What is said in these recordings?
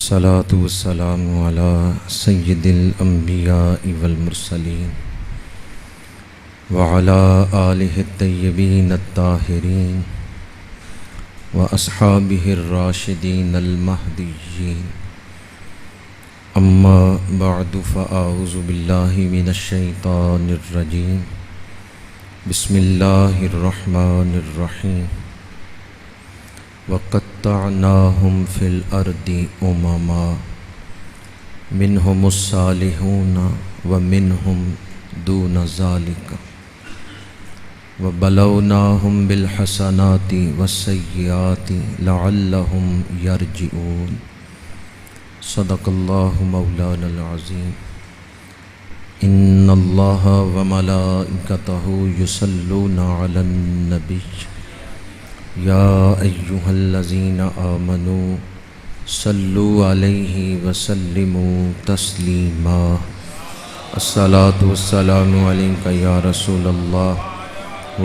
الصلاة والسلام على سید الانبیاء والمرسلین وعلى آلہ الطیبین الطاہرین واصحابہ الراشدین المہدیین اما بعد فاعوذ باللہ من الشیطان الرجیم بسم اللہ الرحمن الرحیم وَقَطَّعْنَاهُمْ فِي الْأَرْضِ أُمَمًا مِنْهُمُ الصَّالِحُونَ وَمِنْهُمْ دُونَ ذَلِكَ وَبَلَوْنَاهُمْ بِالْحَسَنَاتِ وَالسَّيِّئَاتِ لَعَلَّهُمْ يَرْجِعُونَ صدق اللہ مولانا العظیم إِنَّ اللَّهَ وَمَلَائِكَتَهُ يُصَلُّونَ عَلَى النَّبِيِّ یا ایہا الذین آمنوا صلوا علیہ وسلموا تسلیما الصلاۃ والسلام علیک یا رسول اللہ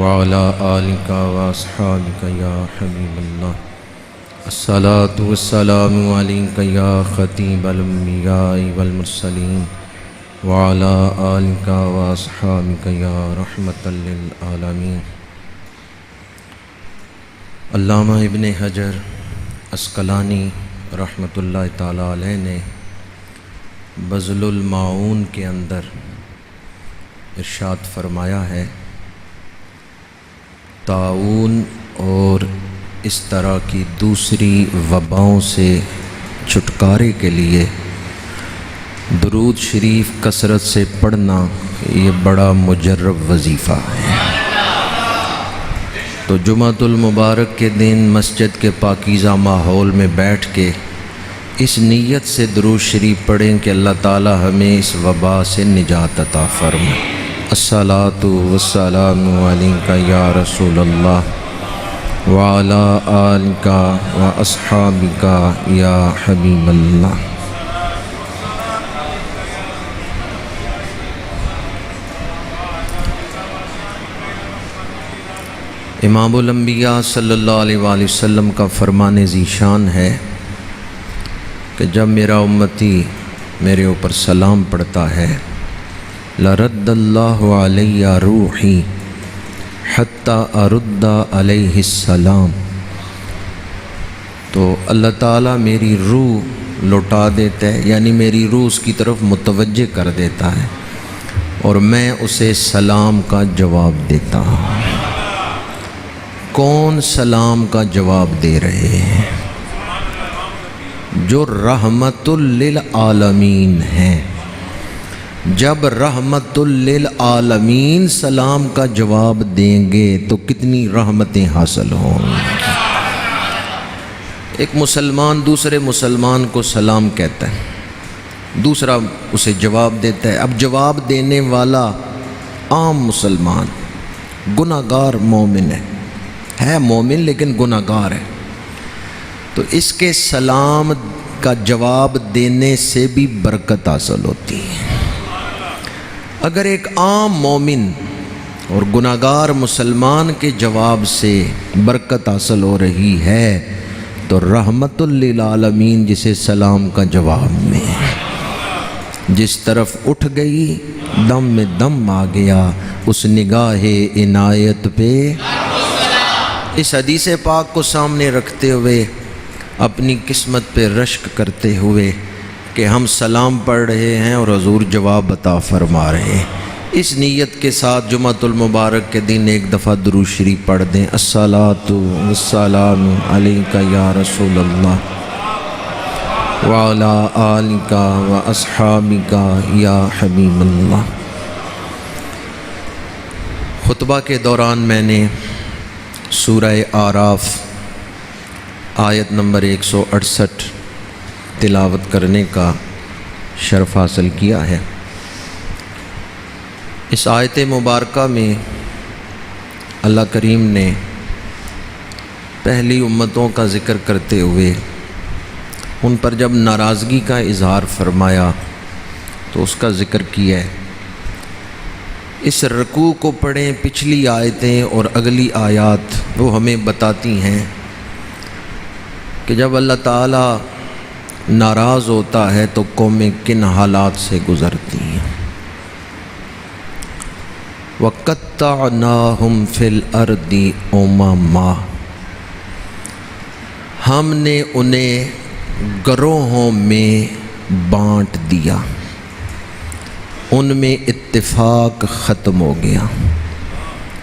وعلی آلک واصحابک یا حبیب اللہ الصلاۃ والسلام علیک یا خطیب الانبیاء والمرسلین وعلی آلک واصحابک یا رحمۃ للعالمین۔ علامہ ابن حجر عسقلانی رحمۃ اللہ تعالیٰ علیہ نے بذل المعون کے اندر ارشاد فرمایا ہے، طاعون اور اس طرح کی دوسری وباؤں سے چھٹکارے کے لیے درود شریف کثرت سے پڑھنا یہ بڑا مجرب وظیفہ ہے۔ تو جمعۃ المبارک کے دن مسجد کے پاکیزہ ماحول میں بیٹھ کے اس نیت سے درود شریف پڑھیں کہ اللہ تعالی ہمیں اس وبا سے نجات عطا فرمائے۔ الصلاۃ والسلام علیک یا رسول اللہ وعلی آلک واصحابک یا حبیب اللہ۔ امام الانبیاء صلی اللہ علیہ وآلہ وسلم کا فرمان ذیشان ہے کہ جب میرا امتی میرے اوپر سلام پڑھتا ہے لرد اللہ علیہ روحی حتی ارد علیہ السلام، تو اللہ تعالیٰ میری روح لوٹا دیتا ہے، یعنی میری روح اس کی طرف متوجہ کر دیتا ہے اور میں اسے سلام کا جواب دیتا ہوں۔ کون سلام کا جواب دے رہے ہیں؟ جو رحمت للعالمین ہیں۔ جب رحمت للعالمین سلام کا جواب دیں گے تو کتنی رحمتیں حاصل ہوں گی۔ ایک مسلمان دوسرے مسلمان کو سلام کہتا ہے، دوسرا اسے جواب دیتا ہے۔ اب جواب دینے والا عام مسلمان گناہگار مومن ہے مومن لیکن گناہگار ہے، تو اس کے سلام کا جواب دینے سے بھی برکت حاصل ہوتی ہے۔ اگر ایک عام مومن اور گناہگار مسلمان کے جواب سے برکت حاصل ہو رہی ہے تو رحمت للعالمین جسے سلام کا جواب میں جس طرف اٹھ گئی دم میں دم آ گیا اس نگاہ عنایت پہ۔ اس حدیث پاک کو سامنے رکھتے ہوئے اپنی قسمت پہ رشک کرتے ہوئے کہ ہم سلام پڑھ رہے ہیں اور حضور جواب عطا فرما رہے ہیں، اس نیت کے ساتھ جمعۃ المبارک کے دن ایک دفعہ درود شریف پڑھ دیں۔ الصلاۃ والسلام علیک یا رسول اللہ وعلی آلک واصحابک یا حبیب اللہ۔ خطبہ کے دوران میں نے سورہ اعراف آیت نمبر 168 تلاوت کرنے کا شرف حاصل کیا ہے۔ اس آیت مبارکہ میں اللہ کریم نے پہلی امتوں کا ذکر کرتے ہوئے ان پر جب ناراضگی کا اظہار فرمایا تو اس کا ذکر کیا ہے۔ اس رکوع کو پڑھیں، پچھلی آیتیں اور اگلی آیات وہ ہمیں بتاتی ہیں کہ جب اللہ تعالیٰ ناراض ہوتا ہے تو قومیں کن حالات سے گزرتی ہیں۔ وَقَطَّعْنَاهُمْ فِي الْأَرْضِ أُمَمًا، ہم نے انہیں گروہوں میں بانٹ دیا، ان میں اتفاق ختم ہو گیا،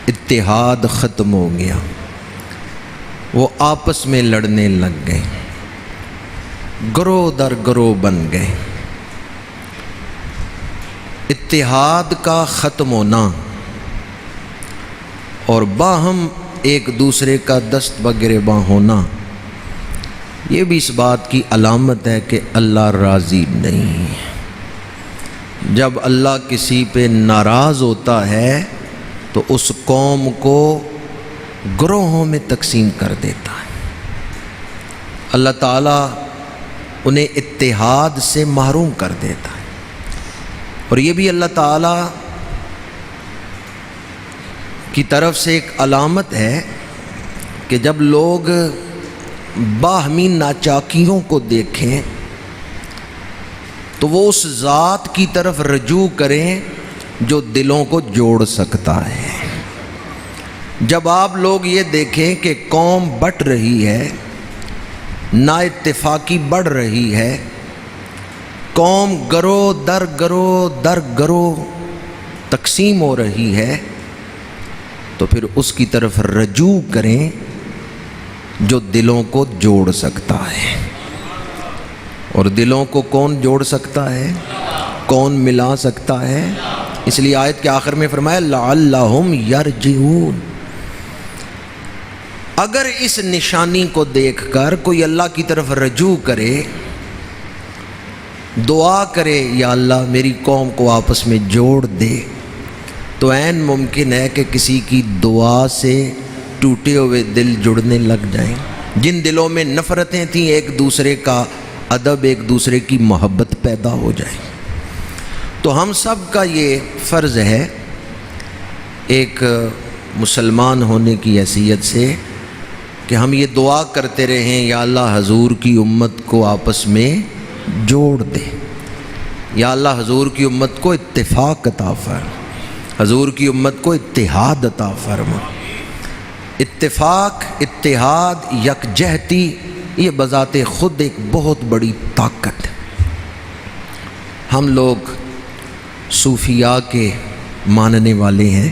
اتحاد ختم ہو گیا، وہ آپس میں لڑنے لگ گئے، گروہ در گروہ بن گئے۔ اتحاد کا ختم ہونا اور باہم ایک دوسرے کا دست بگریباں ہونا، یہ بھی اس بات کی علامت ہے کہ اللہ راضی نہیں ہے۔ جب اللہ کسی پہ ناراض ہوتا ہے تو اس قوم کو گروہوں میں تقسیم کر دیتا ہے۔ اللہ تعالیٰ انہیں اتحاد سے محروم کر دیتا ہے، اور یہ بھی اللہ تعالیٰ کی طرف سے ایک علامت ہے کہ جب لوگ باہمی ناچاکیوں کو دیکھیں تو وہ اس ذات کی طرف رجوع کریں جو دلوں کو جوڑ سکتا ہے۔ جب آپ لوگ یہ دیکھیں کہ قوم بٹ رہی ہے، نا اتفاقی بڑھ رہی ہے، قوم گروہ در گروہ تقسیم ہو رہی ہے، تو پھر اس کی طرف رجوع کریں جو دلوں کو جوڑ سکتا ہے۔ اور دلوں کو کون جوڑ سکتا ہے؟ کون ملا سکتا ہے؟ اس لیے آیت کے آخر میں فرمایا لعلہم یرجعون۔ اگر اس نشانی کو دیکھ کر کوئی اللہ کی طرف رجوع کرے، دعا کرے یا اللہ میری قوم کو آپس میں جوڑ دے، تو عین ممکن ہے کہ کسی کی دعا سے ٹوٹے ہوئے دل جڑنے لگ جائیں۔ جن دلوں میں نفرتیں تھیں، ایک دوسرے کا ادب، ایک دوسرے کی محبت پیدا ہو جائے۔ تو ہم سب کا یہ فرض ہے ایک مسلمان ہونے کی حیثیت سے کہ ہم یہ دعا کرتے رہیں یا اللہ حضور کی امت کو آپس میں جوڑ دے، یا اللہ حضور کی امت کو اتفاق عطا فرما، حضور کی امت کو اتحاد عطا فرما۔ اتفاق، اتحاد، یکجہتی، یہ بذات خود ایک بہت بڑی طاقت ہے۔ ہم لوگ صوفیاء کے ماننے والے ہیں،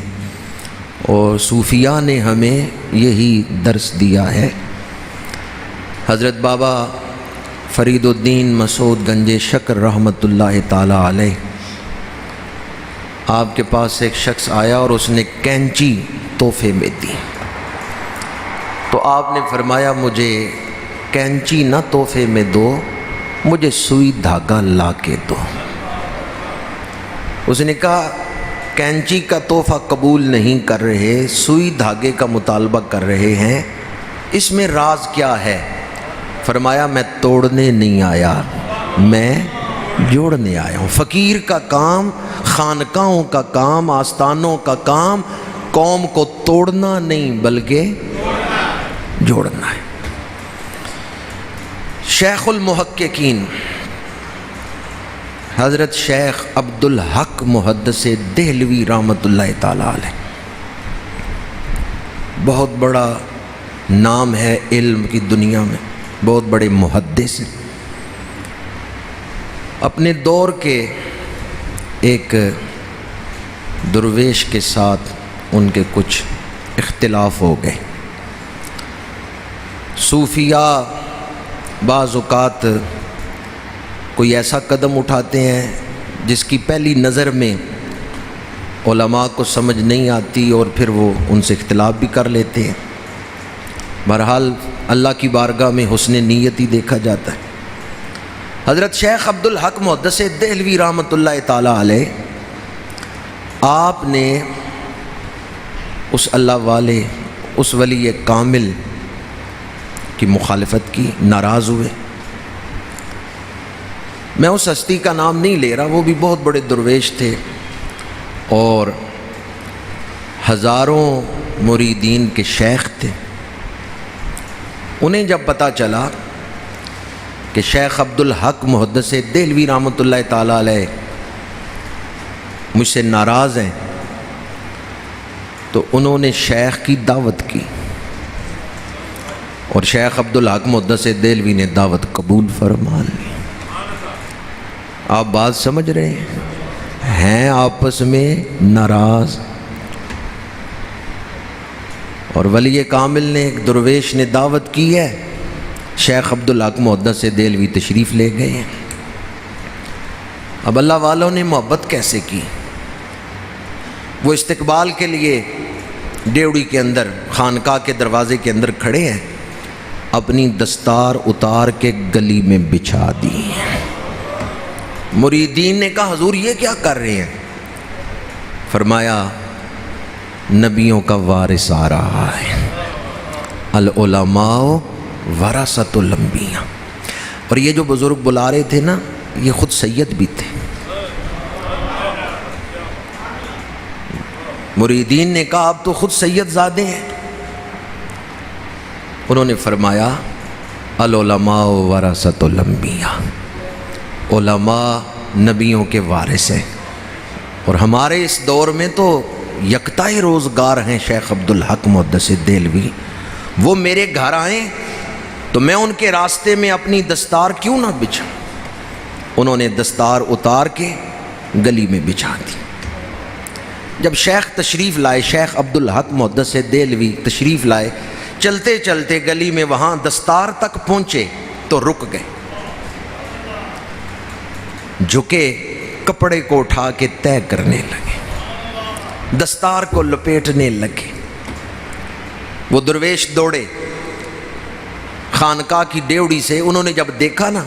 اور صوفیاء نے ہمیں یہی درس دیا ہے۔ حضرت بابا فرید الدین مسعود گنج شکر رحمۃ اللہ تعالی علیہ، آپ کے پاس ایک شخص آیا اور اس نے کینچی تحفے میں دی، تو آپ نے فرمایا مجھے کینچی نہ تحفے میں دو، مجھے سوئی دھاگا لا کے دو۔ اس نے کہا کینچی کا تحفہ قبول نہیں کر رہے، سوئی دھاگے کا مطالبہ کر رہے ہیں، اس میں راز کیا ہے؟ فرمایا میں توڑنے نہیں آیا، میں جوڑنے آیا ہوں۔ فقیر کا کام، خانقاہوں کا کام، آستانوں کا کام قوم کو توڑنا نہیں بلکہ جوڑنا ہے۔ شیخ المحققین حضرت شیخ عبدالحق محدث دہلوی رحمۃ اللہ تعالی علیہ، بہت بڑا نام ہے علم کی دنیا میں، بہت بڑے محدث ہیں۔ اپنے دور کے ایک درویش کے ساتھ ان کے کچھ اختلاف ہو گئے۔ صوفیاء بعض اوقات کوئی ایسا قدم اٹھاتے ہیں جس کی پہلی نظر میں علماء کو سمجھ نہیں آتی، اور پھر وہ ان سے اختلاف بھی کر لیتے ہیں۔ بہرحال اللہ کی بارگاہ میں حسن نیت ہی دیکھا جاتا ہے۔ حضرت شیخ عبدالحق محدث دہلوی رحمۃ اللہ تعالی علیہ، آپ نے اس اللہ والے، اس ولی کامل کی مخالفت کی، ناراض ہوئے۔ میں اس ہستی کا نام نہیں لے رہا، وہ بھی بہت بڑے درویش تھے، اور ہزاروں مریدین کے شیخ تھے۔ انہیں جب پتہ چلا کہ شیخ عبدالحق محدث دہلوی رحمۃ اللہ تعالیٰ علیہ مجھ سے ناراض ہیں، تو انہوں نے شیخ کی دعوت کی اور شیخ عبدالحق محدث دہلوی نے دعوت قبول فرما لی۔ آپ بات سمجھ رہے ہیں آپس میں ناراض، اور ولی کامل نے ایک درویش نے دعوت کی ہے، شیخ عبدالحق محدث دہلوی تشریف لے گئے ہیں۔ اب اللہ والوں نے محبت کیسے کی؟ وہ استقبال کے لیے ڈیوڑی کے اندر خانقاہ کے دروازے کے اندر کھڑے ہیں، اپنی دستار اتار کے گلی میں بچھا دی۔ مریدین نے کہا حضور یہ کیا کر رہے ہیں؟ فرمایا نبیوں کا وارث آ رہا ہے، العلماء ورثۃ الانبیاء۔ اور یہ جو بزرگ بلا رہے تھے نا، یہ خود سید بھی تھے۔ مریدین نے کہا آپ تو خود سید زادے ہیں۔ انہوں نے فرمایا العلماء ورثۃ الانبیاء، علماء نبیوں کے وارث ہیں، اور ہمارے اس دور میں تو یکتا ہی روزگار ہیں شیخ عبدالحق محدث دہلوی، وہ میرے گھر آئیں تو میں ان کے راستے میں اپنی دستار کیوں نہ بچھاؤں۔ انہوں نے دستار اتار کے گلی میں بچھا دی۔ جب شیخ تشریف لائے، شیخ عبدالحق محدث دہلوی تشریف لائے، چلتے چلتے گلی میں وہاں دستار تک پہنچے تو رک گئے، جھکے کپڑے کو اٹھا کے طے کرنے لگے، دستار کو لپیٹنے لگے۔ وہ درویش دوڑے خانقاہ کی ڈیوڑی سے، انہوں نے جب دیکھا نا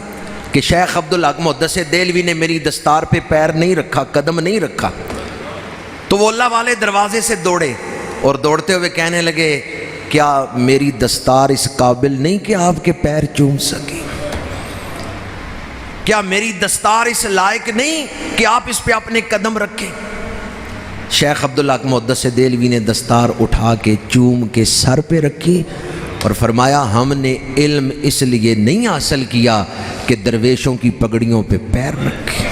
کہ شیخ عبدالحق محدث دہلوی نے میری دستار پہ پیر نہیں رکھا، قدم نہیں رکھا، تو وہ اللہ والے دروازے سے دوڑے اور دوڑتے ہوئے کہنے لگے کیا میری دستار اس قابل نہیں کہ آپ کے پیر چوم سکے؟ کیا میری دستار اس لائق نہیں کہ آپ اس پہ اپنے قدم رکھیں؟ شیخ عبدالحق محدث دہلوی نے دستار اٹھا کے چوم کے سر پہ رکھی اور فرمایا ہم نے علم اس لیے نہیں حاصل کیا کہ درویشوں کی پگڑیوں پہ پیر رکھے۔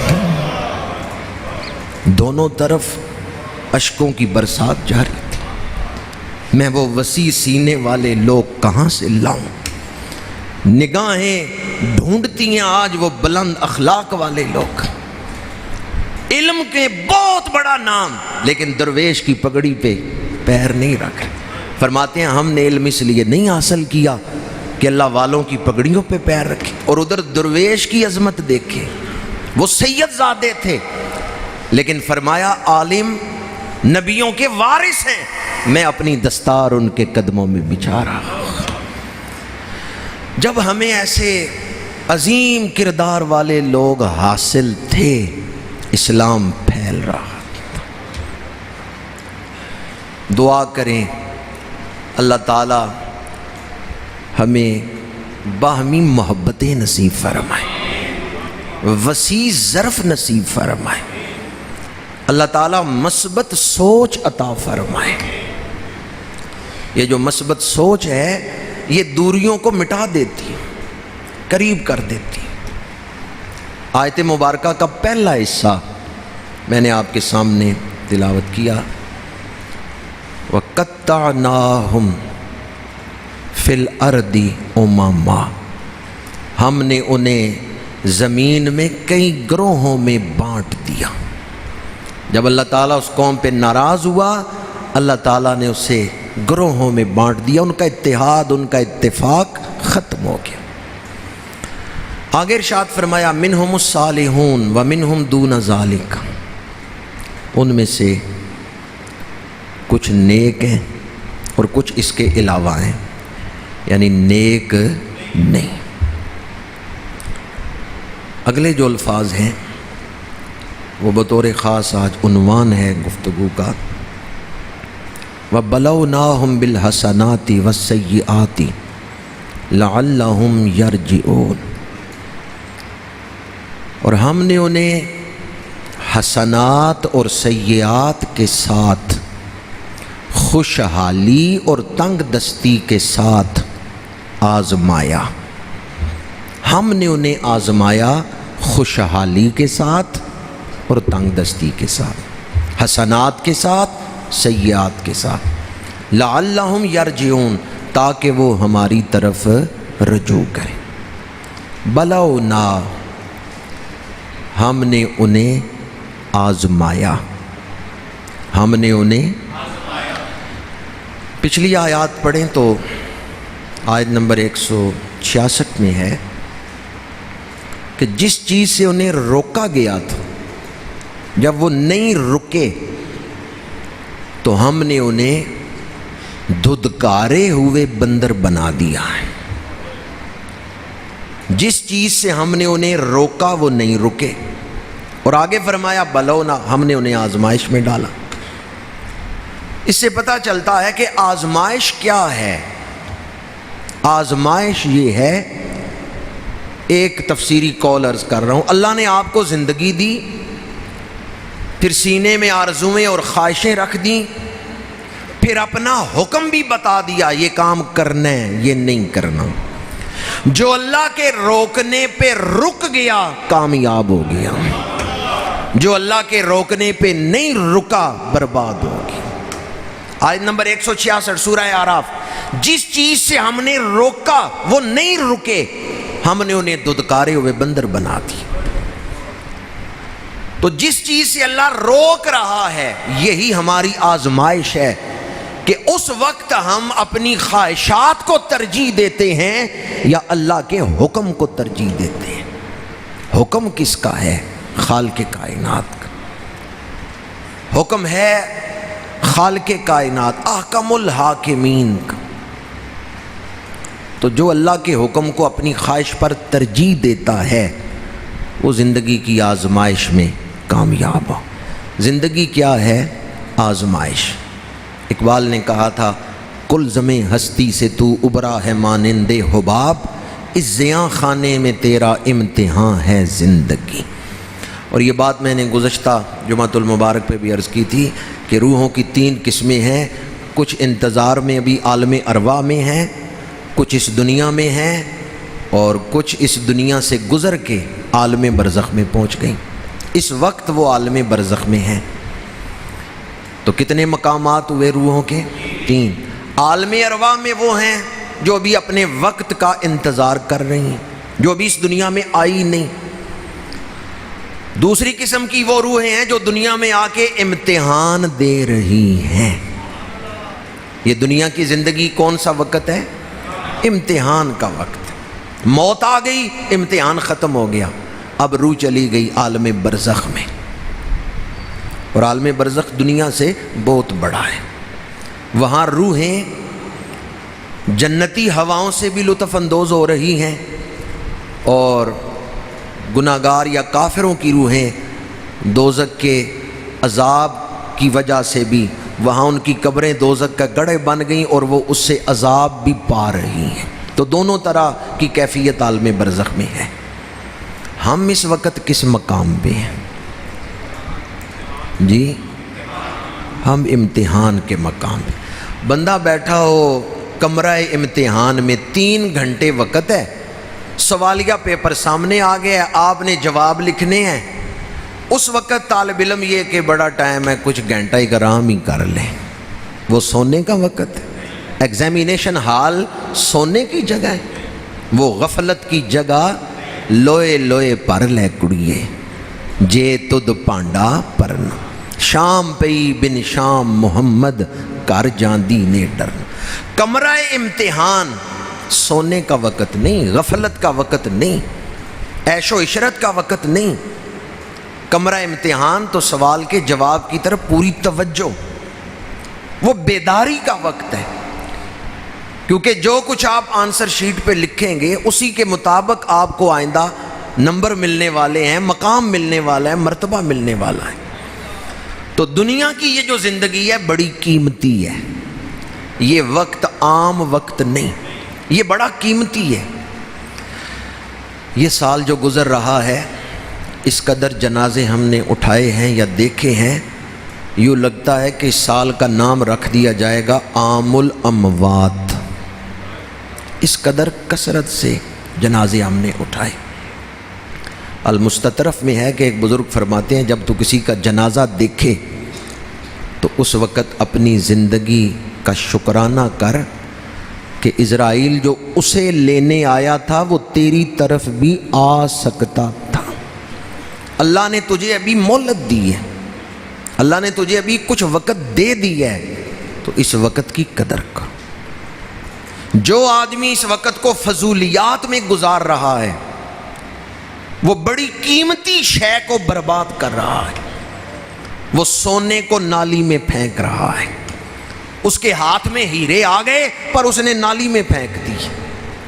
دونوں طرف اشکوں کی برسات جاری تھی۔ میں وہ وسیع سینے والے لوگ کہاں سے لاؤں؟ نگاہیں ڈھونڈتی ہیں آج وہ بلند اخلاق والے لوگ، علم کے بہت بڑا نام، لیکن درویش کی پگڑی پہ پیر نہیں رکھ۔ فرماتے ہیں ہم نے علم اس لیے نہیں حاصل کیا کہ اللہ والوں کی پگڑیوں پہ پیر رکھے، اور ادھر درویش کی عظمت دیکھے، وہ سید زادے تھے، لیکن فرمایا عالم نبیوں کے وارث ہیں، میں اپنی دستار ان کے قدموں میں بچھا رہا ہوں۔ جب ہمیں ایسے عظیم کردار والے لوگ حاصل تھے، اسلام پھیل رہا تھا۔ دعا کریں اللہ تعالی ہمیں باہمی محبتیں نصیب فرمائے، وسیع ظرف نصیب فرمائے، اللہ تعالیٰ مثبت سوچ عطا فرمائے۔ یہ جو مثبت سوچ ہے یہ دوریوں کو مٹا دیتی، قریب کر دیتی۔ آیت مبارکہ کا پہلا حصہ میں نے آپ کے سامنے تلاوت کیا، وَقَطَّعْنَاهُمْ فِي الْأَرْضِ أُمَمًا، ہم نے انہیں زمین میں کئی گروہوں میں بانٹ دیا۔ جب اللہ تعالیٰ اس قوم پہ ناراض ہوا، اللہ تعالیٰ نے اسے گروہوں میں بانٹ دیا، ان کا اتحاد، ان کا اتفاق ختم ہو گیا۔ آگے ارشاد فرمایا منہم الصالحون ومنہم دون ذالک، ان میں سے کچھ نیک ہیں اور کچھ اس کے علاوہ ہیں، یعنی نیک نہیں۔ اگلے جو الفاظ ہیں وہ بطور خاص آج عنوان ہے گفتگو کا، وَبَلَوْنَاهُمْ بِالْحَسَنَاتِ وَالسَّيِّئَاتِ لَعَلَّهُمْ يَرْجِعُونَ، اور ہم نے انہیں حسنات اور سیئات کے ساتھ، خوشحالی اور تنگ دستی کے ساتھ آزمایا۔ ہم نے انہیں آزمایا خوشحالی کے ساتھ اور تنگ دستی کے ساتھ، حسنات کے ساتھ، سیئات کے ساتھ، لعلہم یرجعون، تاکہ وہ ہماری طرف رجوع کریں۔ بلونا، ہم نے انہیں آزمایا، ہم نے انہیں پچھلی آیات پڑھیں تو آیت نمبر 166 میں ہے کہ جس چیز سے انہیں روکا گیا تھا، جب وہ نہیں رکے تو ہم نے انہیں دھدکارے ہوئے بندر بنا دیا ہے۔ جس چیز سے ہم نے انہیں روکا وہ نہیں رکے، اور آگے فرمایا بلونا، ہم نے انہیں آزمائش میں ڈالا۔ اس سے پتہ چلتا ہے کہ آزمائش کیا ہے۔ آزمائش یہ ہے، ایک تفسیری قول عرض کر رہا ہوں، اللہ نے آپ کو زندگی دی، پھر سینے میں آرزویں اور خواہشیں رکھ دیں، پھر اپنا حکم بھی بتا دیا یہ کام کرنا ہے یہ نہیں کرنا۔ جو اللہ کے روکنے پہ رک گیا کامیاب ہو گیا، جو اللہ کے روکنے پہ نہیں رکا برباد ہو گیا۔ آیت نمبر 166 سورہ اعراف، جس چیز سے ہم نے روکا وہ نہیں رکے، ہم نے انہیں دھدکارے ہوئے بندر بنا دی۔ تو جس چیز سے اللہ روک رہا ہے یہی ہماری آزمائش ہے کہ اس وقت ہم اپنی خواہشات کو ترجیح دیتے ہیں یا اللہ کے حکم کو ترجیح دیتے ہیں۔ حکم کس کا ہے؟ خالق کائنات کا حکم ہے، خالق کائنات احکم الحاکمین کا۔ تو جو اللہ کے حکم کو اپنی خواہش پر ترجیح دیتا ہے وہ زندگی کی آزمائش میں کامیاب ہو۔ زندگی کیا ہے؟ آزمائش۔ اقبال نے کہا تھا کلزم ہستی سے تو ابرا ہے مانند حباب، اس زیاں خانے میں تیرا امتحان ہے زندگی۔ اور یہ بات میں نے گزشتہ جمعۃ المبارک پہ بھی عرض کی تھی کہ روحوں کی 3 قسمیں ہیں، کچھ انتظار میں ابھی عالم ارواح میں ہیں، کچھ اس دنیا میں ہیں، اور کچھ اس دنیا سے گزر کے عالم برزخ میں پہنچ گئیں۔ اس وقت وہ عالم برزخ میں ہیں۔ تو کتنے مقامات ہوئے روحوں کے؟ 3۔ عالم ارواح میں وہ ہیں جو ابھی اپنے وقت کا انتظار کر رہی ہیں، جو ابھی اس دنیا میں آئی نہیں۔ دوسری قسم کی وہ روحیں ہیں جو دنیا میں آ کے امتحان دے رہی ہیں۔ یہ دنیا کی زندگی کون سا وقت ہے؟ امتحان کا وقت۔ موت آ گئی، امتحان ختم ہو گیا، اب روح چلی گئی عالم برزخ میں، اور عالم برزخ دنیا سے بہت بڑا ہے۔ وہاں روحیں جنتی ہواؤں سے بھی لطف اندوز ہو رہی ہیں، اور گناہگار یا کافروں کی روحیں دوزخ کے عذاب کی وجہ سے بھی وہاں ان کی قبریں دوزخ کا گڑھے بن گئیں اور وہ اس سے عذاب بھی پا رہی ہیں۔ تو دونوں طرح کی کیفیت عالم برزخ میں ہے۔ ہم اس وقت کس مقام پہ ہیں؟ جی ہم امتحان کے مقام پہ۔ بندہ بیٹھا ہو کمرہ امتحان میں، 3 گھنٹے وقت ہے، سوالیہ پیپر سامنے آ گیا ہے، آپ نے جواب لکھنے ہیں۔ اس وقت طالب علم یہ کہ بڑا ٹائم ہے، کچھ گھنٹہ ہی آرام ہی کر لیں، وہ سونے کا وقت ہے۔ ایگزامینیشن ہال سونے کی جگہ ہے، وہ غفلت کی جگہ لوئے لوئے پر لے کڑیے جے تد پانڈا پرن، شام پئی بن شام محمد کر جاندی نے ڈرن۔ کمرہ امتحان سونے کا وقت نہیں، غفلت کا وقت نہیں، عیش و عشرت کا وقت نہیں۔ کمرہ امتحان تو سوال کے جواب کی طرف پوری توجہ، وہ بیداری کا وقت ہے، کیونکہ جو کچھ آپ آنسر شیٹ پہ لکھیں گے اسی کے مطابق آپ کو آئندہ نمبر ملنے والے ہیں، مقام ملنے والا ہے، مرتبہ ملنے والا ہے۔ تو دنیا کی یہ جو زندگی ہے بڑی قیمتی ہے، یہ وقت عام وقت نہیں، یہ بڑا قیمتی ہے۔ یہ سال جو گزر رہا ہے، اس قدر جنازے ہم نے اٹھائے ہیں یا دیکھے ہیں، یوں لگتا ہے کہ اس سال کا نام رکھ دیا جائے گا عام الاموات۔ اس قدر کثرت سے جنازے ہم نے اٹھائے۔ المستطرف میں ہے کہ ایک بزرگ فرماتے ہیں جب تو کسی کا جنازہ دیکھے تو اس وقت اپنی زندگی کا شکرانہ کر کہ اسرائیل جو اسے لینے آیا تھا وہ تیری طرف بھی آ سکتا تھا۔ اللہ نے تجھے ابھی مہلت دی ہے، اللہ نے تجھے ابھی کچھ وقت دے دی ہے، تو اس وقت کی قدر کر۔ جو آدمی اس وقت کو فضولیات میں گزار رہا ہے وہ بڑی قیمتی شے کو برباد کر رہا ہے، وہ سونے کو نالی میں پھینک رہا ہے۔ اس کے ہاتھ میں ہیرے آ گئے پر اس نے نالی میں پھینک دی۔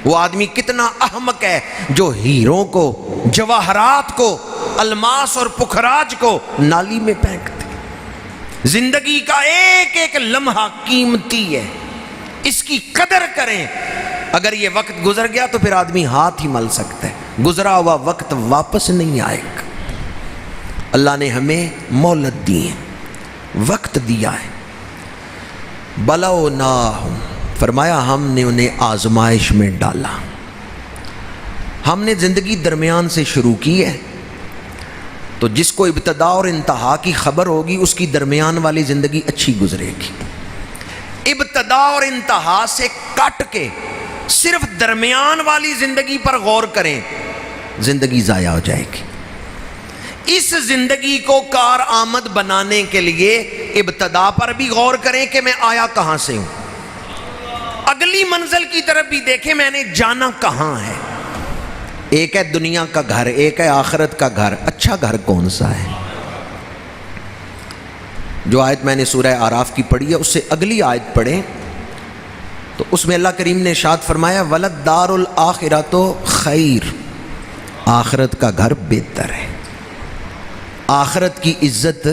وہ آدمی کتنا احمق ہے جو ہیروں کو، جواہرات کو، الماس اور پکھراج کو نالی میں پھینک دے۔ زندگی کا ایک ایک لمحہ قیمتی ہے، اس کی قدر کریں۔ اگر یہ وقت گزر گیا تو پھر آدمی ہاتھ ہی مل سکتا ہے، گزرا ہوا وقت واپس نہیں آئے گا۔ اللہ نے ہمیں مہلت دی ہے، وقت دیا ہے۔ بلوناہم، فرمایا ہم نے انہیں آزمائش میں ڈالا۔ ہم نے زندگی درمیان سے شروع کی ہے، تو جس کو ابتدا اور انتہا کی خبر ہوگی اس کی درمیان والی زندگی اچھی گزرے گی۔ ابتدا اور انتہا سے کٹ کے صرف درمیان والی زندگی پر غور کریں، زندگی ضائع ہو جائے گی۔ اس زندگی کو کارآمد بنانے کے لیے ابتدا پر بھی غور کریں کہ میں آیا کہاں سے ہوں، اگلی منزل کی طرف بھی دیکھیں میں نے جانا کہاں ہے۔ ایک ہے دنیا کا گھر، ایک ہے آخرت کا گھر۔ اچھا گھر کون سا ہے؟ جو آیت میں نے سورہ اعراف کی پڑھی ہے اس سے اگلی آیت پڑھیں تو اس میں اللہ کریم نے ارشاد فرمایا وَلَدَّارُ الْآخِرَةُ خَيْرٌ، آخرت کا گھر بہتر ہے۔ آخرت کی عزت،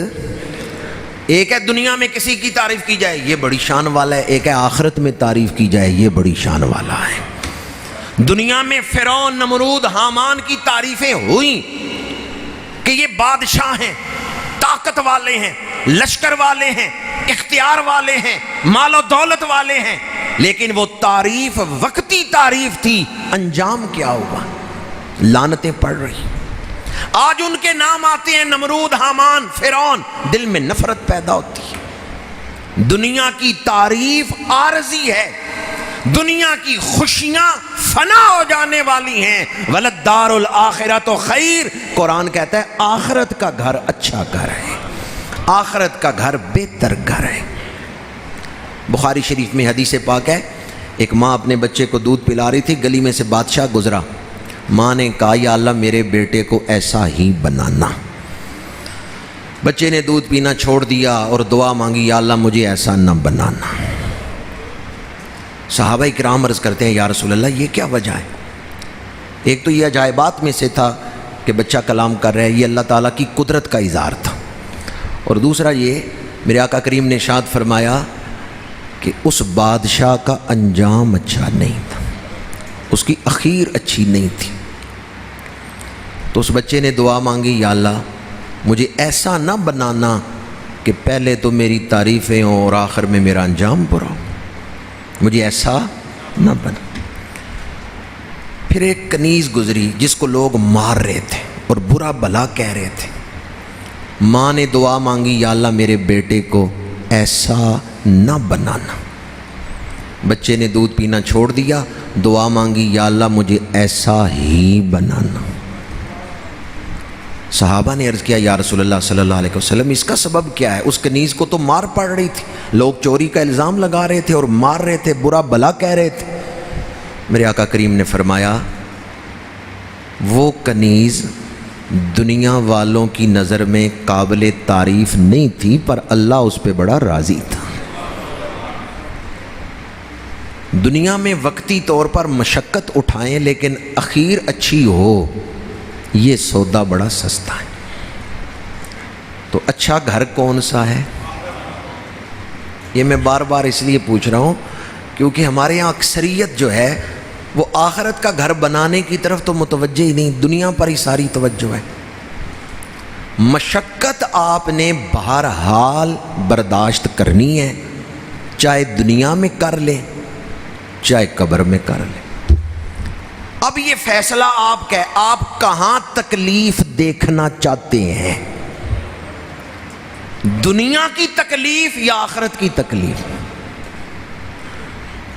ایک ہے دنیا میں کسی کی تعریف کی جائے یہ بڑی شان والا ہے، ایک ہے آخرت میں تعریف کی جائے یہ بڑی شان والا ہے۔ دنیا میں فرعون، نمرود، حامان کی تعریفیں ہوئیں کہ یہ بادشاہ ہیں، طاقت والے ہیں، لشکر والے ہیں، اختیار والے ہیں، مال و دولت والے ہیں، لیکن وہ تعریف وقتی تعریف تھی، انجام کیا ہوا؟ لعنتیں پڑ رہی۔ آج ان کے نام آتے ہیں نمرود، حامان، فرعون، دل میں نفرت پیدا ہوتی ہے۔ دنیا کی تعریف عارضی ہے، دنیا کی خوشیاں فنا ہو جانے والی ہیں۔ وَلَدَّارُ الْآخِرَةُ خَيْرٌ، قرآن کہتا ہے آخرت کا گھر اچھا گھر ہے، آخرت کا گھر بہتر گھر ہے۔ بخاری شریف میں حدیث پاک ہے، ایک ماں اپنے بچے کو دودھ پلا رہی تھی، گلی میں سے بادشاہ گزرا، ماں نے کہا یا اللہ میرے بیٹے کو ایسا ہی بنانا۔ بچے نے دودھ پینا چھوڑ دیا اور دعا مانگی یا اللہ مجھے ایسا نہ بنانا۔ صحابہ کرام عرض کرتے ہیں یا رسول اللہ یہ کیا وجہ ہے؟ ایک تو یہ عجائبات میں سے تھا کہ بچہ کلام کر رہا ہے، یہ اللہ تعالیٰ کی قدرت کا اظہار تھا، اور دوسرا یہ میرے آقا کریم نے ارشاد فرمایا کہ اس بادشاہ کا انجام اچھا نہیں تھا، اس کی اخیر اچھی نہیں تھی۔ تو اس بچے نے دعا مانگی یا اللہ مجھے ایسا نہ بنانا کہ پہلے تو میری تعریفیں ہوں اور آخر میں میرا انجام برا ہو، مجھے ایسا نہ بنا۔ پھر ایک کنیز گزری جس کو لوگ مار رہے تھے اور برا بھلا کہہ رہے تھے، ماں نے دعا مانگی یا اللہ میرے بیٹے کو ایسا نہ بنانا۔ بچے نے دودھ پینا چھوڑ دیا، دعا مانگی یا اللہ مجھے ایسا ہی بنانا۔ صحابہ نے عرض کیا یا رسول اللہ صلی اللہ علیہ وسلم اس کا سبب کیا ہے؟ اس کنیز کو تو مار پڑ رہی تھی، لوگ چوری کا الزام لگا رہے تھے اور مار رہے تھے، برا بھلا کہہ رہے تھے۔ میرے آقا کریم نے فرمایا وہ کنیز دنیا والوں کی نظر میں قابل تعریف نہیں تھی پر اللہ اس پہ بڑا راضی تھا۔ دنیا میں وقتی طور پر مشقت اٹھائیں لیکن اخیر اچھی ہو، یہ سودا بڑا سستا ہے۔ تو اچھا گھر کون سا ہے؟ یہ میں بار بار اس لیے پوچھ رہا ہوں کیونکہ ہمارے یہاں اکثریت جو ہے وہ آخرت کا گھر بنانے کی طرف تو متوجہ ہی نہیں، دنیا پر ہی ساری توجہ ہے۔ مشقت آپ نے بہرحال برداشت کرنی ہے، چاہے دنیا میں کر لیں چاہے قبر میں کر لیں۔ اب یہ فیصلہ آپ کا ہے، آپ کہاں تکلیف دیکھنا چاہتے ہیں؟ دنیا کی تکلیف یا آخرت کی تکلیف؟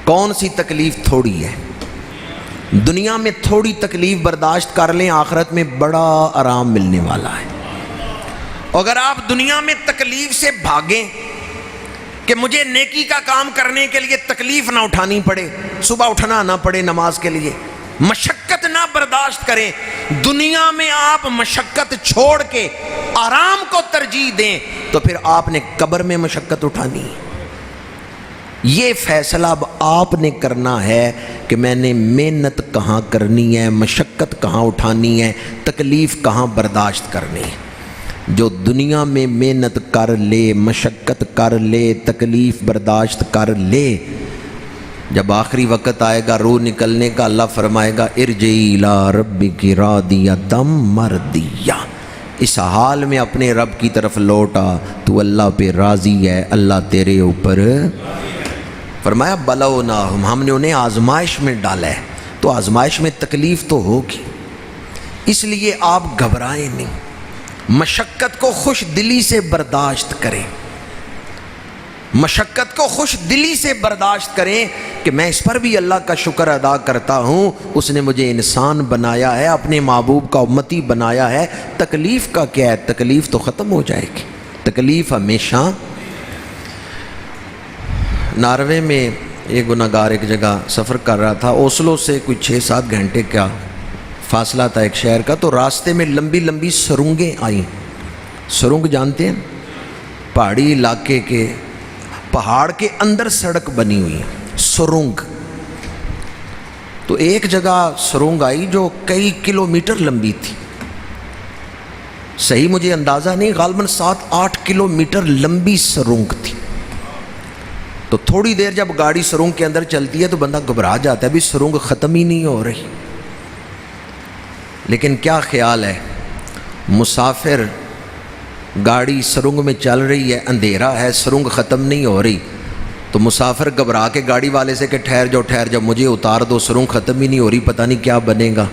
کون سی تکلیف تھوڑی ہے؟ دنیا میں تھوڑی تکلیف برداشت کر لیں، آخرت میں بڑا آرام ملنے والا ہے۔ اگر آپ دنیا میں تکلیف سے بھاگیں کہ مجھے نیکی کا کام کرنے کے لیے تکلیف نہ اٹھانی پڑے، صبح اٹھنا نہ پڑے نماز کے لیے، مشقت نہ برداشت کریں، دنیا میں آپ مشقت چھوڑ کے آرام کو ترجیح دیں، تو پھر آپ نے قبر میں مشقت اٹھانی ہے۔ یہ فیصلہ اب آپ نے کرنا ہے کہ میں نے محنت کہاں کرنی ہے، مشقت کہاں اٹھانی ہے، تکلیف کہاں برداشت کرنی ہے۔ جو دنیا میں محنت کر لے، مشقت کر لے، تکلیف برداشت کر لے، جب آخری وقت آئے گا روح نکلنے کا، اللہ فرمائے گا ارجعی الی ربک راضیۃ مرضیہ، اس حال میں اپنے رب کی طرف لوٹا، تو اللہ پہ راضی ہے، اللہ تیرے اوپر۔ فرمایا بلوناہم، ہم نے انہیں آزمائش میں ڈالا ہے، تو آزمائش میں تکلیف تو ہوگی، اس لیے آپ گھبرائیں نہیں، مشقت کو خوش دلی سے برداشت کریں، مشقت کو خوش دلی سے برداشت کریں کہ میں اس پر بھی اللہ کا شکر ادا کرتا ہوں، اس نے مجھے انسان بنایا ہے، اپنے محبوب کا امتی بنایا ہے۔ تکلیف کا کیا ہے؟ تکلیف تو ختم ہو جائے گی، تکلیف ہمیشہ۔ ناروے میں ایک گناہگار ایک جگہ سفر کر رہا تھا، اوسلو سے کوئی 6-7 گھنٹے کا فاصلہ تھا ایک شہر کا، تو راستے میں لمبی لمبی سرنگیں آئیں۔ سرنگ جانتے ہیں؟ پہاڑی علاقے کے، پہاڑ کے اندر سڑک بنی ہوئی ہے، سرنگ۔ تو ایک جگہ سرنگ آئی جو کئی کلومیٹر لمبی تھی، صحیح مجھے اندازہ نہیں، غالباً 7-8 کلومیٹر لمبی سرنگ تھی۔ تو تھوڑی دیر جب گاڑی سرنگ کے اندر چلتی ہے تو بندہ گھبرا جاتا ہے، بھی سرنگ ختم ہی نہیں ہو رہی۔ لیکن کیا خیال ہے، مسافر، گاڑی سرنگ میں چل رہی ہے، اندھیرا ہے، سرنگ ختم نہیں ہو رہی، تو مسافر گھبرا کے گاڑی والے سے کہ ٹھہر جاؤ، مجھے اتار دو، سرنگ ختم ہی نہیں ہو رہی، پتہ نہیں کیا بنے گا۔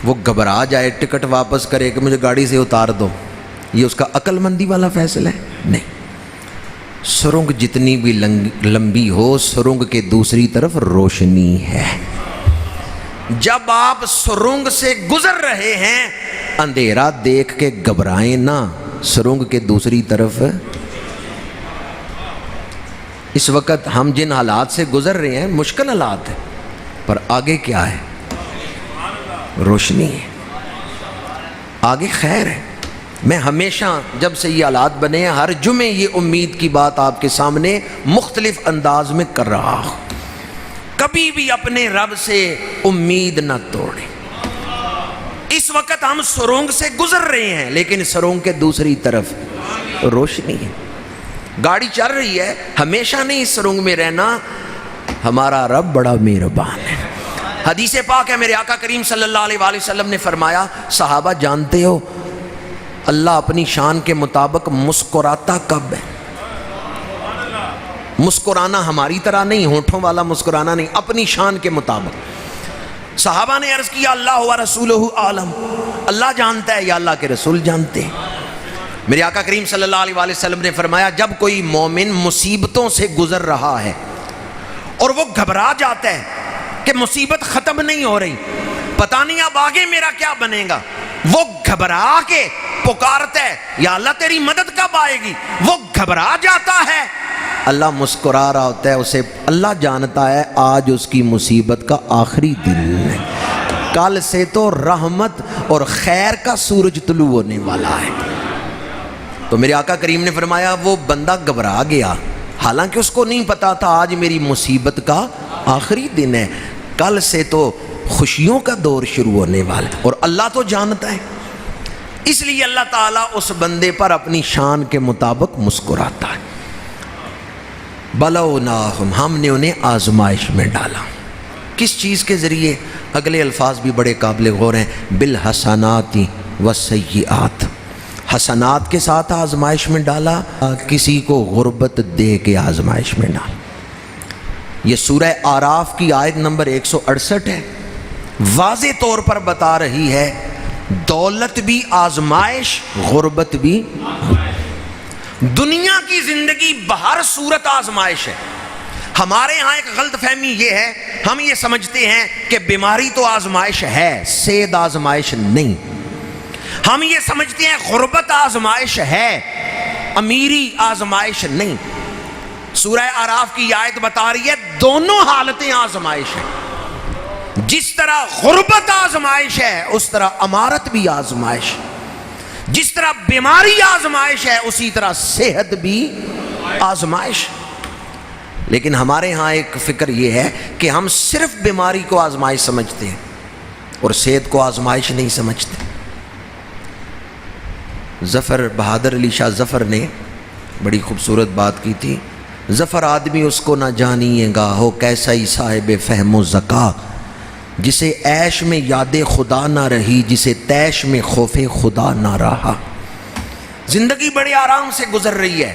وہ گھبرا جائے، ٹکٹ واپس کرے کہ مجھے گاڑی سے اتار دو، یہ اس کا عقل مندی والا فیصلہ ہے؟ نہیں۔ سرنگ جتنی بھی لمبی ہو، سرنگ کے دوسری طرف روشنی ہے۔ جب آپ سرنگ سے گزر رہے ہیں، اندھیرا دیکھ کے گھبرائیں نہ، سرنگ کے دوسری طرف۔ اس وقت ہم جن حالات سے گزر رہے ہیں مشکل حالات ہیں، پر آگے کیا ہے؟ روشنی ہے، آگے خیر ہے۔ میں ہمیشہ جب سے یہ حالات بنے ہیں، ہر جمعے یہ امید کی بات آپ کے سامنے مختلف انداز میں کر رہا ہوں، کبھی بھی اپنے رب سے امید نہ توڑیں۔ اس وقت ہم سرنگ سے گزر رہے ہیں، لیکن سرنگ کے دوسری طرف روشنی ہے، گاڑی چل رہی ہے، ہمیشہ نہیں اس سرنگ میں رہنا، ہمارا رب بڑا مہربان ہے۔ حدیث پاک ہے، میرے آقا کریم صلی اللہ علیہ وآلہ وسلم نے فرمایا، صحابہ جانتے ہو اللہ اپنی شان کے مطابق مسکراتا کب ہے؟ مسکرانا ہماری طرح نہیں، ہونٹوں والا مسکرانا نہیں، اپنی شان کے مطابق۔ صحابہ نے عرض کیا اللہ و رسولہ عالم، اللہ جانتا ہے یا اللہ کے رسول جانتے ہیں؟ میرے آقا کریم صلی اللہ علیہ وآلہ وسلم نے فرمایا، جب کوئی مومن مصیبتوں سے گزر رہا ہے اور وہ گھبرا جاتا ہے کہ مصیبت ختم نہیں ہو رہی، پتہ نہیں اب آگے میرا کیا بنے گا، وہ گھبرا کے پکارتا ہے یا اللہ تیری مدد کب آئے گی، وہ گھبرا جاتا ہے، اللہ مسکرا رہا ہوتا ہے اسے، اللہ جانتا ہے آج اس کی مصیبت کا آخری دن ہے، کل سے تو رحمت اور خیر کا سورج طلوع ہونے والا ہے۔ تو میرے آقا کریم نے فرمایا وہ بندہ گھبرا گیا، حالانکہ اس کو نہیں پتا تھا آج میری مصیبت کا آخری دن ہے، کل سے تو خوشیوں کا دور شروع ہونے والا ہے، اور اللہ تو جانتا ہے، اس لیے اللہ تعالیٰ اس بندے پر اپنی شان کے مطابق مسکراتا ہے۔ بلوناہم، ہم نے انہیں آزمائش میں ڈالا، کس چیز کے ذریعے؟ اگلے الفاظ بھی بڑے قابل غور ہیں، بالحسنات والسیئات، حسنات کے ساتھ آزمائش میں ڈالا، کسی کو غربت دے کے آزمائش میں ڈالا۔ یہ سورہ آراف کی آیت نمبر 168 ہے، واضح طور پر بتا رہی ہے دولت بھی آزمائش، غربت بھی دنیا کی زندگی بہر صورت آزمائش ہے۔ ہمارے ہاں ایک غلط فہمی یہ ہے، ہم یہ سمجھتے ہیں کہ بیماری تو آزمائش ہے، صحت آزمائش نہیں۔ ہم یہ سمجھتے ہیں غربت آزمائش ہے، امیری آزمائش نہیں۔ سورہ آراف کی آیت بتا رہی ہے دونوں حالتیں آزمائش ہیں۔ جس طرح غربت آزمائش ہے اس طرح امارت بھی آزمائش، جس طرح بیماری آزمائش ہے اسی طرح صحت بھی آزمائش۔ لیکن ہمارے ہاں ایک فکر یہ ہے کہ ہم صرف بیماری کو آزمائش سمجھتے ہیں اور صحت کو آزمائش نہیں سمجھتے۔ ظفر بہادر علی شاہ ظفر نے بڑی خوبصورت بات کی تھی، ظفر آدمی اس کو نہ جانیے گا ہو کیسا ہی صاحب فہم و ذکا، جسے عیش میں یاد خدا نہ رہی، جسے تیش میں خوف خدا نہ رہا۔ زندگی بڑے آرام سے گزر رہی ہے،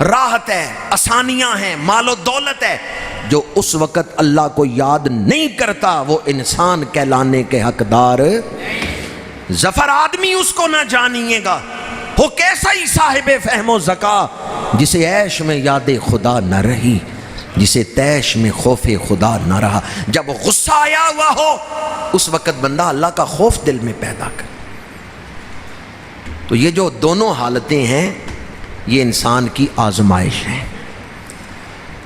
راحت ہے، آسانیاں ہیں، مال و دولت ہے، جو اس وقت اللہ کو یاد نہیں کرتا وہ انسان کہلانے کے حقدار۔ ظفر آدمی اس کو نہ جانیے گا وہ کیسا ہی صاحب فہم و ذکا، جسے عیش میں یاد خدا نہ رہی، جسے تیش میں خوف خدا نہ رہا۔ جب غصہ آیا ہوا ہو اس وقت بندہ اللہ کا خوف دل میں پیدا کر۔ تو یہ جو دونوں حالتیں ہیں یہ انسان کی آزمائش ہے۔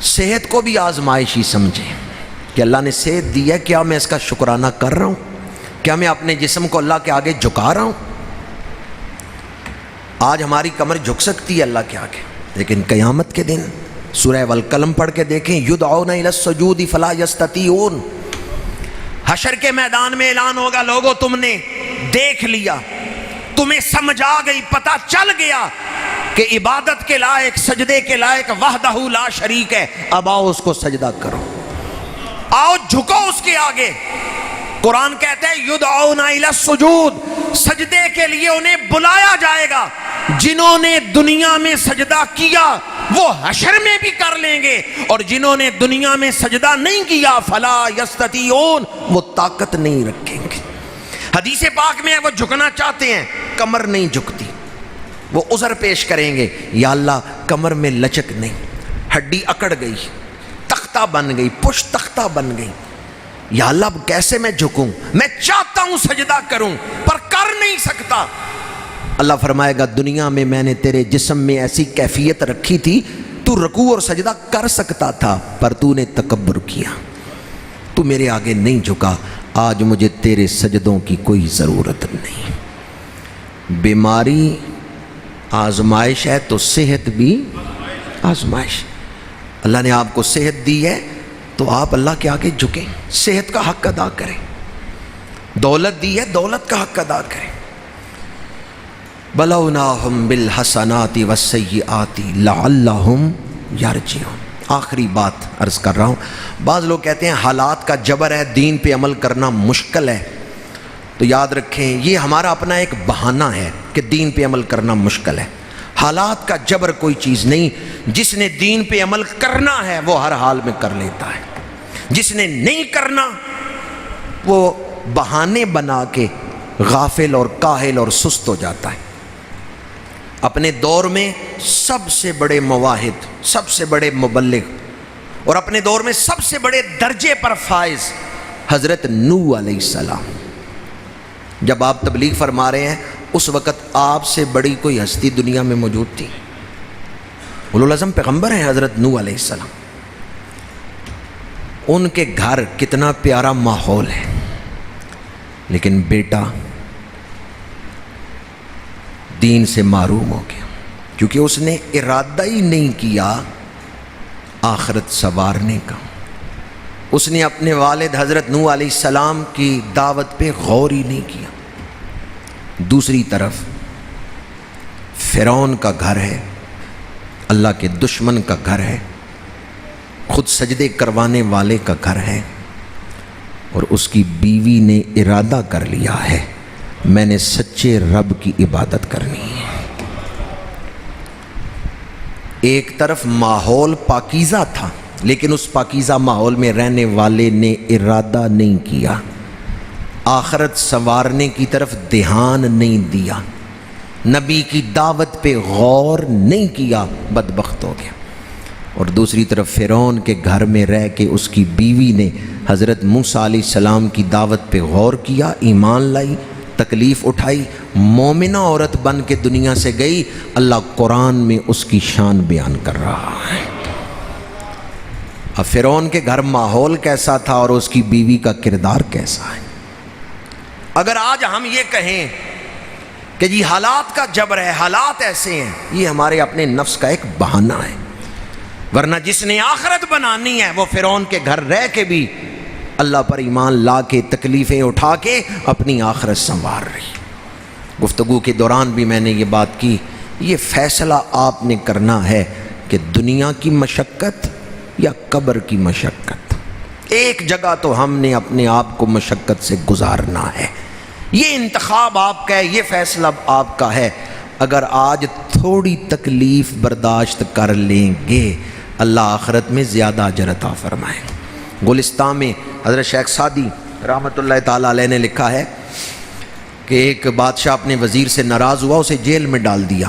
صحت کو بھی آزمائش ہی سمجھیں کہ اللہ نے صحت دی ہے، کیا میں اس کا شکرانہ کر رہا ہوں؟ کیا میں اپنے جسم کو اللہ کے آگے جھکا رہا ہوں؟ آج ہماری کمر جھک سکتی ہے اللہ کے آگے، لیکن قیامت کے دن سورہ والقلم پڑھ کے دیکھیں، یدعون الی السجود فلا یستطیعون، حشر کے میدان میں اعلان ہوگا لوگوں تم نے دیکھ لیا، تمہیں سمجھ آ گئی، پتہ چل گیا کہ عبادت کے لائق، سجدے کے لائق وحدہ لا شریک ہے، اب آؤ اس کو سجدہ کرو، آؤ جھکو اس کے آگے۔ قرآن کہتا ہے یدعون الی السجود، سجدے کے لیے انہیں بلایا جائے گا۔ جنہوں نے دنیا میں سجدہ کیا وہ حشر میں بھی کر لیں گے، اور جنہوں نے دنیا میں سجدہ نہیں کیا فلا یستطیعون، وہ طاقت نہیں رکھیں گے۔ حدیث پاک میں ہے وہ جھکنا چاہتے ہیں، کمر نہیں جھکتی، وہ عذر پیش کریں گے، یا اللہ کمر میں لچک نہیں، ہڈی اکڑ گئی، تختہ بن گئی، پشت تختہ بن گئی، یا اللہ اب کیسے میں جھکوں؟ میں چاہتا ہوں سجدہ کروں پر کر نہیں سکتا۔ اللہ فرمائے گا دنیا میں نے تیرے جسم میں ایسی کیفیت رکھی تھی، تو رکوع اور سجدہ کر سکتا تھا پر تو نے تکبر کیا، تو میرے آگے نہیں جھکا، آج مجھے تیرے سجدوں کی کوئی ضرورت نہیں۔ بیماری آزمائش ہے تو صحت بھی آزمائش۔ اللہ نے آپ کو صحت دی ہے تو آپ اللہ کے آگے جھکیں، صحت کا حق ادا کریں۔ دولت دی ہے، دولت کا حق ادا کریں۔ بلوناہم بالحسنات والسیئات لعلہم یرجعون۔ آخری بات عرض کر رہا ہوں، بعض لوگ کہتے ہیں حالات کا جبر ہے، دین پہ عمل کرنا مشکل ہے، تو یاد رکھیں یہ ہمارا اپنا ایک بہانہ ہے کہ دین پہ عمل کرنا مشکل ہے۔ حالات کا جبر کوئی چیز نہیں، جس نے دین پہ عمل کرنا ہے وہ ہر حال میں کر لیتا ہے، جس نے نہیں کرنا وہ بہانے بنا کے غافل اور کاہل اور سست ہو جاتا ہے۔ اپنے دور میں سب سے بڑے مواحد، سب سے بڑے مبلغ اور اپنے دور میں سب سے بڑے درجے پر فائز حضرت نوح علیہ السلام، جب آپ تبلیغ فرما رہے ہیں اس وقت آپ سے بڑی کوئی ہستی دنیا میں موجود تھی؟ اولو العزم پیغمبر ہیں حضرت نوح علیہ السلام، ان کے گھر کتنا پیارا ماحول ہے، لیکن بیٹا دین سے محروم ہو گیا کیونکہ اس نے ارادہ ہی نہیں کیا آخرت سنوارنے کا۔ اس نے اپنے والد حضرت نوح علیہ السلام کی دعوت پہ غور ہی نہیں کیا۔ دوسری طرف فرعون کا گھر ہے، اللہ کے دشمن کا گھر ہے، خود سجدے کروانے والے کا گھر ہے، اور اس کی بیوی نے ارادہ کر لیا ہے میں نے سچے رب کی عبادت کرنی ہے۔ ایک طرف ماحول پاکیزہ تھا، لیکن اس پاکیزہ ماحول میں رہنے والے نے ارادہ نہیں کیا، آخرت سنوارنے کی طرف دھیان نہیں دیا، نبی کی دعوت پہ غور نہیں کیا، بدبخت ہو گیا۔ اور دوسری طرف فرعون کے گھر میں رہ کے اس کی بیوی نے حضرت موسیٰ علیہ السلام کی دعوت پہ غور کیا، ایمان لائی، تکلیف اٹھائی، مومنہ عورت بن کے دنیا سے گئی۔ اللہ قرآن میں اس کی شان بیان کر رہا ہے۔ اب فرعون کے گھر ماحول کیسا تھا اور اس کی بیوی کا کردار کیسا ہے؟ اگر آج ہم یہ کہیں کہ جی حالات کا جبر ہے، حالات ایسے ہیں، یہ ہمارے اپنے نفس کا ایک بہانہ ہے، ورنہ جس نے آخرت بنانی ہے وہ فرعون کے گھر رہ کے بھی اللہ پر ایمان لا کے تکلیفیں اٹھا کے اپنی آخرت سنوار رہی۔ گفتگو کے دوران بھی میں نے یہ بات کی، یہ فیصلہ آپ نے کرنا ہے کہ دنیا کی مشقت یا قبر کی مشقت۔ ایک جگہ تو ہم نے اپنے آپ کو مشقت سے گزارنا ہے، یہ انتخاب آپ کا ہے، یہ فیصلہ آپ کا ہے۔ اگر آج تھوڑی تکلیف برداشت کر لیں گے، اللہ آخرت میں زیادہ اجر عطا فرمائے۔ گلستان میں حضرت شیخ سعدی رحمۃ اللہ تعالیٰ علیہ نے لکھا ہے کہ ایک بادشاہ اپنے وزیر سے ناراض ہوا، اسے جیل میں ڈال دیا۔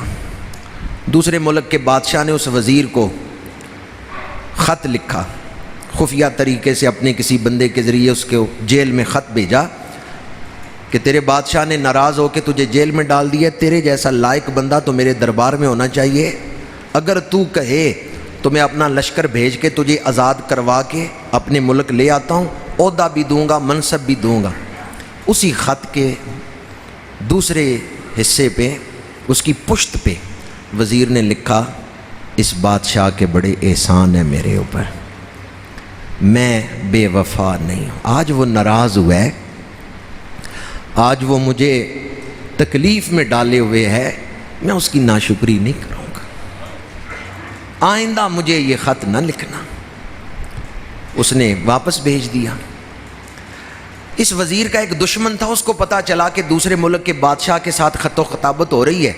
دوسرے ملک کے بادشاہ نے اس وزیر کو خط لکھا، خفیہ طریقے سے اپنے کسی بندے کے ذریعے اس کو جیل میں خط بھیجا کہ تیرے بادشاہ نے ناراض ہو کے تجھے جیل میں ڈال دیا، تیرے جیسا لائق بندہ تو میرے دربار میں ہونا چاہیے، اگر تو کہے تو میں اپنا لشکر بھیج کے تجھے آزاد کروا کے اپنے ملک لے آتا ہوں، عہدہ بھی دوں گا، منصب بھی دوں گا۔ اسی خط کے دوسرے حصے پہ، اس کی پشت پہ وزیر نے لکھا، اس بادشاہ کے بڑے احسان ہیں میرے اوپر، میں بے وفا نہیں ہوں۔ آج وہ ناراض ہوا ہے، آج وہ مجھے تکلیف میں ڈالے ہوئے ہے، میں اس کی ناشکری نہیں کروں گا، آئندہ مجھے یہ خط نہ لکھنا۔ اس نے واپس بھیج دیا۔ اس وزیر کا ایک دشمن تھا، اس کو پتا چلا کہ دوسرے ملک کے بادشاہ کے ساتھ خط و خطابت ہو رہی ہے۔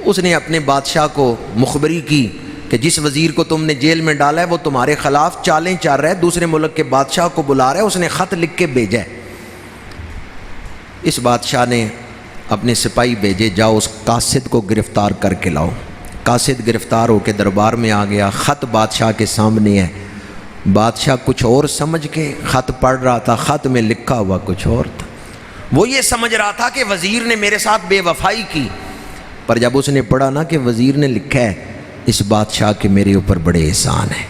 اس نے اپنے بادشاہ کو مخبری کی کہ جس وزیر کو تم نے جیل میں ڈالا ہے وہ تمہارے خلاف چالیں چل رہا ہے، دوسرے ملک کے بادشاہ کو بلا رہا ہے، اس نے خط لکھ کے بھیجا ہے۔ اس بادشاہ نے اپنے سپاہی بھیجے، جاؤ اس قاصد کو گرفتار کر کے لاؤ۔ قاصد گرفتار ہو کے دربار میں آ گیا، خط بادشاہ کے سامنے ہے۔ بادشاہ کچھ اور سمجھ کے خط پڑھ رہا تھا، خط میں لکھا ہوا کچھ اور تھا۔ وہ یہ سمجھ رہا تھا کہ وزیر نے میرے ساتھ بے وفائی کی، پر جب اس نے پڑھا نا کہ وزیر نے لکھا ہے اس بادشاہ کے میرے اوپر بڑے احسان ہیں،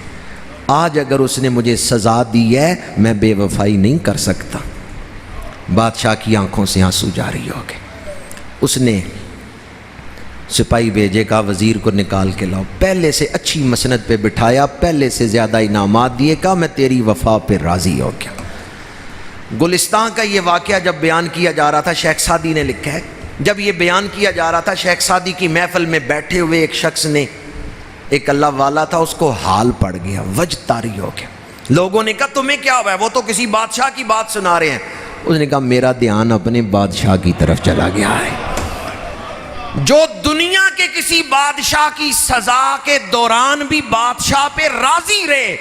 آج اگر اس نے مجھے سزا دی ہے میں بے وفائی نہیں کر سکتا۔ بادشاہ کی آنکھوں سے آنسو جاری ہو گئے۔ اس نے سپاہی بھیجے، کا وزیر کو نکال کے لاؤ، پہلے سے اچھی مسند پہ بٹھایا، پہلے سے زیادہ انعامات دیے، کہا میں تیری وفا پہ راضی ہو گیا۔ گلستان کا یہ واقعہ جب بیان کیا جا رہا تھا، شیخ سعدی نے لکھا ہے، جب یہ بیان کیا جا رہا تھا، شیخ سعدی کی محفل میں بیٹھے ہوئے ایک شخص نے، ایک اللہ والا تھا، اس کو حال پڑ گیا، وجہ طاری ہو گیا۔ لوگوں نے کہا تمہیں کیا ہوا ہے؟ وہ تو کسی بادشاہ کی بات سنا رہے ہیں۔ اس نے کہا میرا دھیان اپنے بادشاہ کی طرف چلا گیا ہے۔ جو دنیا کے کسی بادشاہ کی سزا کے دوران بھی بادشاہ پہ راضی رہے،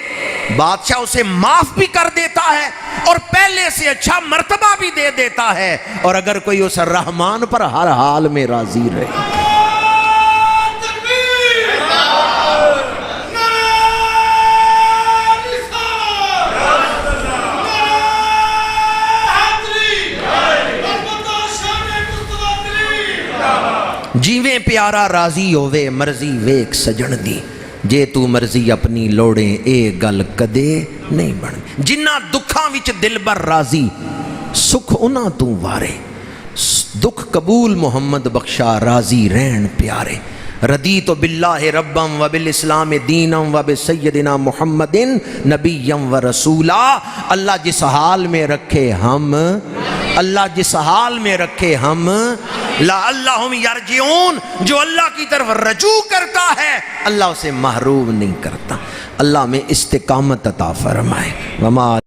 بادشاہ اسے معاف بھی کر دیتا ہے اور پہلے سے اچھا مرتبہ بھی دے دیتا ہے، اور اگر کوئی اس رحمان پر ہر حال میں راضی رہے۔ جیویں پیارا راضی ہووے مرضی ویک سجن دی، جے تو مرضی اپنی لوڑیں اے گل کدے نہیں بن۔ جنہ دکھاں وچ دل بر راضی سکھ انہاں تو وارے، دکھ قبول محمد بخشا راضی رہن پیارے۔ ردیت باللہ ربم و بالاسلام دینم و بسیدنا محمد نبیم و رسولا۔ اللہ جس حال میں رکھے ہم، اللہ جس حال میں رکھے ہم، لعلہم یرجعون، جو اللہ کی طرف رجوع کرتا ہے اللہ اسے محروم نہیں کرتا۔ اللہ میں استقامت عطا فرمائے۔ وما